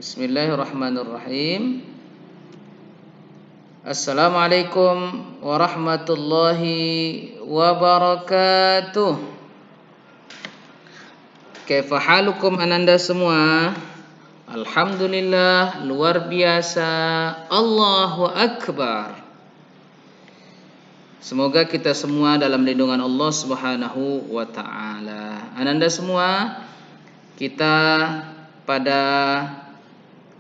Bismillahirrahmanirrahim. Assalamualaikum warahmatullahi wabarakatuh. Kaifa halukum ananda semua? Alhamdulillah, luar biasa. Allahu Akbar. Semoga kita semua dalam lindungan Allah Subhanahu wa taala. Ananda semua, kita pada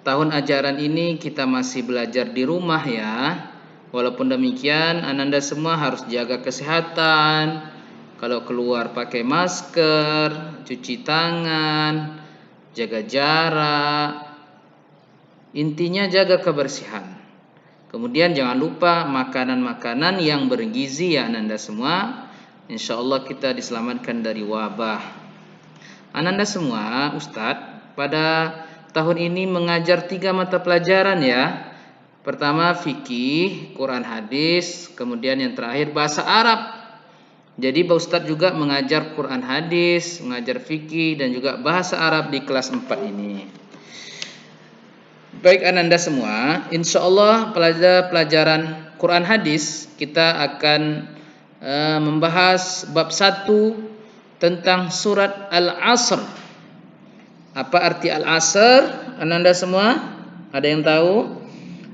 tahun ajaran ini kita masih belajar di rumah ya. Walaupun demikian, ananda semua harus jaga kesehatan. Kalau keluar pakai masker, cuci tangan, jaga jarak. Intinya jaga kebersihan. Kemudian jangan lupa makanan-makanan yang bergizi ya ananda semua. Insya Allah kita diselamatkan dari wabah. Ananda semua, Ustadz, pada tahun ini mengajar 3 mata pelajaran ya. Pertama fikih, Quran hadis, kemudian yang terakhir bahasa Arab. Jadi Pak Ustadz juga mengajar Quran hadis, mengajar fikih dan juga bahasa Arab di kelas 4 ini. Baik ananda semua, insya Allah pada pelajaran Quran hadis kita akan membahas bab 1 tentang surat Al-Asr. Apa arti Al-Asr? Ananda semua ada yang tahu?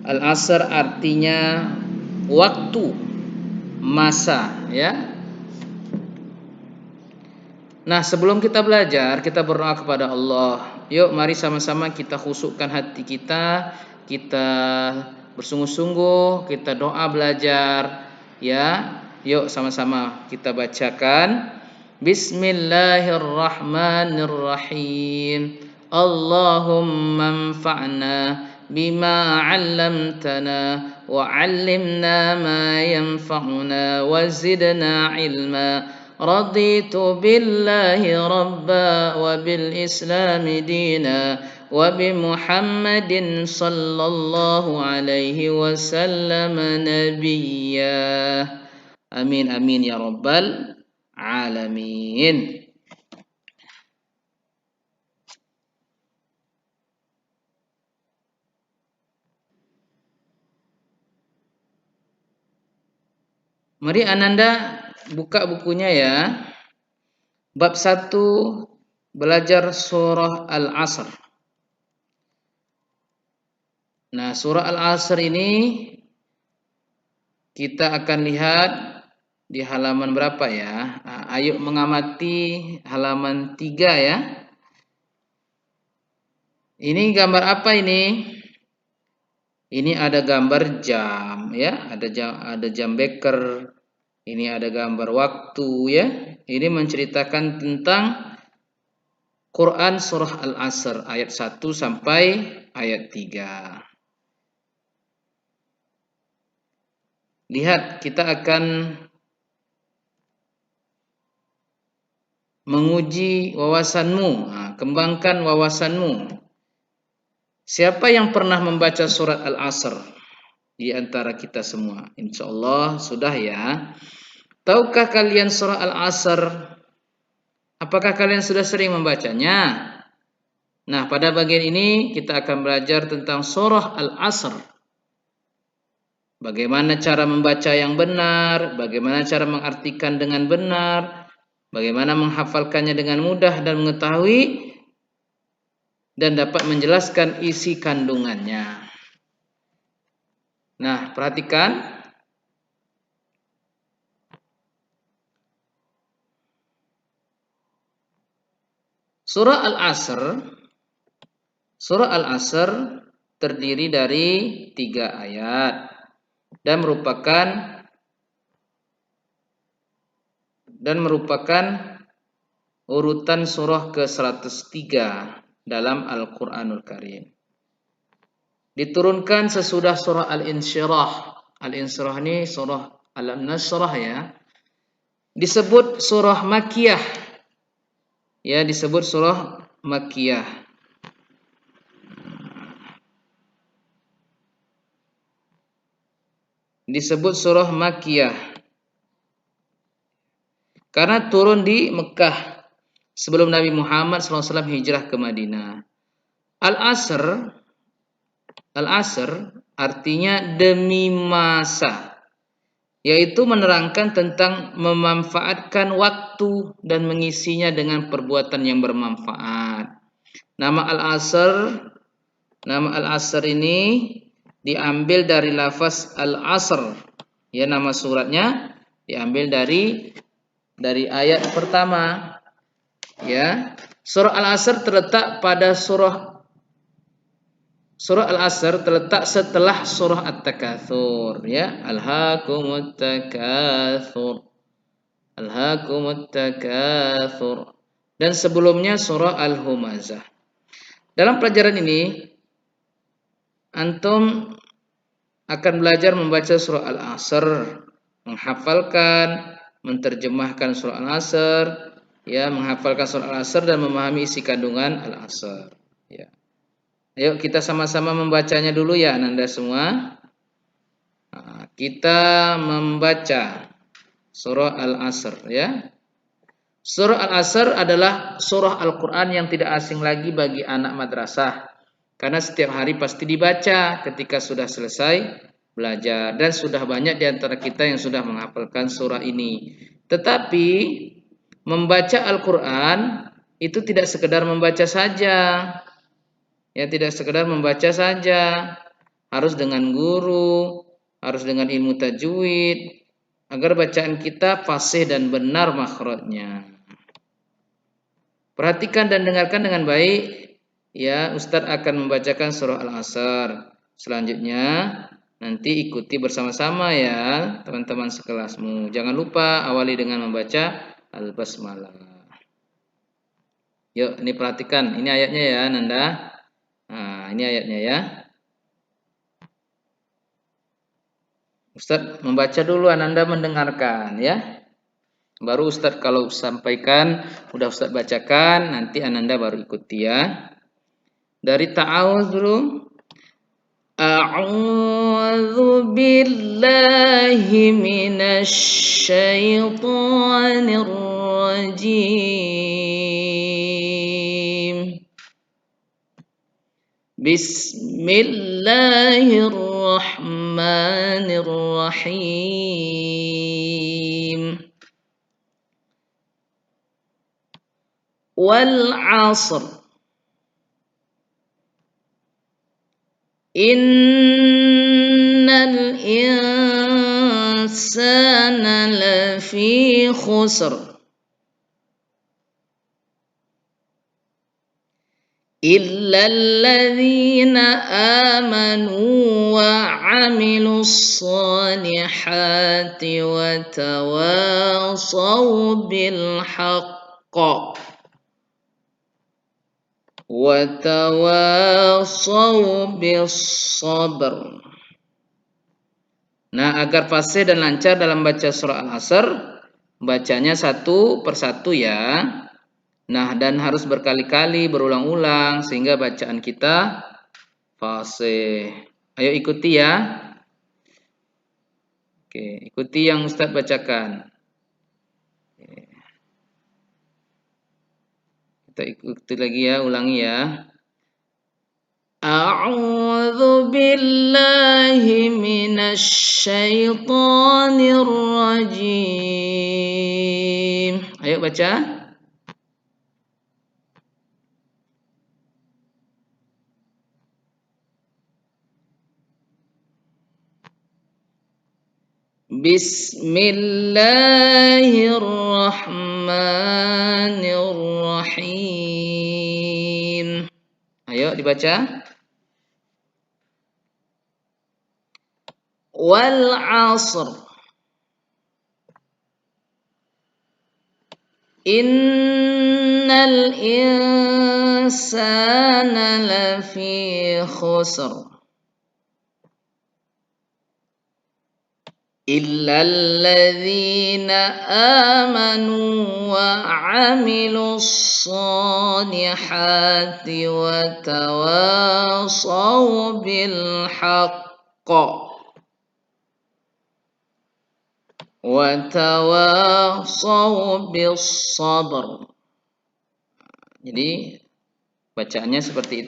Al-Asr artinya waktu, masa ya. Nah, sebelum kita belajar, kita berdoa kepada Allah. Yuk, mari sama-sama kita khusyukkan hati kita bersungguh-sungguh, kita doa belajar ya. Yuk sama-sama kita bacakan. Bismillahirrahmanirrahim. Allahumma anfa'na bima 'allamtana wa 'allimna ma yanfa'una wa zidna 'ilma. رضيت بالله ربا وبالإسلام دينا وبمحمد صلى الله عليه وسلم نبيا آمين آمين يا رب العالمين. Mari ananda buka bukunya ya. Bab 1 belajar surah Al-Asr. Nah, surah Al-Asr ini kita akan lihat di halaman berapa ya? Nah, ayo mengamati halaman 3 ya. Ini gambar apa ini? Ini ada gambar jam ya, ada jam beker. Ini ada gambar waktu ya. Ini menceritakan tentang Quran surah Al-Asr ayat 1 sampai ayat 3. Lihat, kita akan menguji wawasanmu. Nah, kembangkan wawasanmu. Siapa yang pernah membaca surat Al-Asr di antara kita semua? Insya Allah sudah ya. Tahukah kalian surah Al-Asr? Apakah kalian sudah sering membacanya? Nah, pada bagian ini kita akan belajar tentang surah Al-Asr. Bagaimana cara membaca yang benar, bagaimana cara mengartikan dengan benar, bagaimana menghafalkannya dengan mudah dan mengetahui dan dapat menjelaskan isi kandungannya. Nah, perhatikan. Surah Al-Asr terdiri dari 3 ayat dan merupakan urutan surah ke-103 dalam Al-Qur'anul Karim. Diturunkan sesudah surah Al-Insyirah. Al-Insyirah ini surah Al-Nasrah ya. Disebut surah Makkiyah. Ya, disebut surah Makkiyah. Disebut surah Makkiyah karena turun di Mekah sebelum Nabi Muhammad SAW hijrah ke Madinah. Al-asr artinya demi masa, yaitu menerangkan tentang memanfaatkan waktu dan mengisinya dengan perbuatan yang bermanfaat. Nama Al-Asr ini diambil dari lafaz Al-Asr. Ya, nama suratnya diambil dari ayat pertama. Ya. Surah Al-Asr terletak pada surah Al-Asr terletak setelah surah At-Takatsur, ya. Alhaakumut takatsur. Alhaakumut takatsur. Dan sebelumnya surah Al-Humazah. Dalam pelajaran ini antum akan belajar membaca surah Al-Asr, menghafalkan, menerjemahkan surah Al-Asr, ya, menghafalkan surah Al-Asr dan memahami isi kandungan Al-Asr, ya. Ayo kita sama-sama membacanya dulu ya Ananda semua. Nah, kita membaca surah Al-Asr, ya. Surah Al-Asr adalah surah Al-Quran yang tidak asing lagi bagi anak madrasah, karena setiap hari pasti dibaca ketika sudah selesai belajar, dan sudah banyak di antara kita yang sudah menghafalkan surah ini. Tetapi membaca Al-Quran itu tidak sekedar membaca saja. Ya, tidak sekedar membaca saja, harus dengan guru, harus dengan ilmu tajwid, agar bacaan kita fasih dan benar makhrajnya. Perhatikan dan dengarkan dengan baik. Ya, Ustadz akan membacakan surah Al-Asr. Selanjutnya nanti ikuti bersama-sama ya teman-teman sekelasmu. Jangan lupa awali dengan membaca Al-Basmalah. Yuk, ini perhatikan. Ini ayatnya ya Nanda. Nah, ini ayatnya ya. Ustadz membaca dulu, Ananda mendengarkan ya. Baru Ustadz kalau sampaikan, udah Ustadz bacakan, nanti Ananda baru ikuti ya. Dari ta'awudz dulu. A'udzu billahi minasy syaithanir rajim. Bismillahirrahmanirrahim. Wal 'ashr. Innal insana lafi khusr. إلا الذين آمنوا وعملوا الصالحات وتواصوا بالحق وتواصوا بالصبر. Nah, agar fasih dan lancar dalam baca surah Al-Asr, bacanya satu persatu ya. Nah, dan harus berkali-kali, berulang-ulang, sehingga bacaan kita fasih. Ayo ikuti ya. Oke, ikuti yang Ustadz bacakan. Kita ikuti lagi ya, ulangi ya. A'udzu billahi minasy syaithanir rajim. Ayo baca. Bismillahirrahmanirrahim. Ayo dibaca. Wal 'ashr. Innal insana lafi khusr. إلا الذين آمنوا وعملوا الصالحات وتواصوا بالحق وتواصوا بالصبر. Jadi bacaannya seperti itu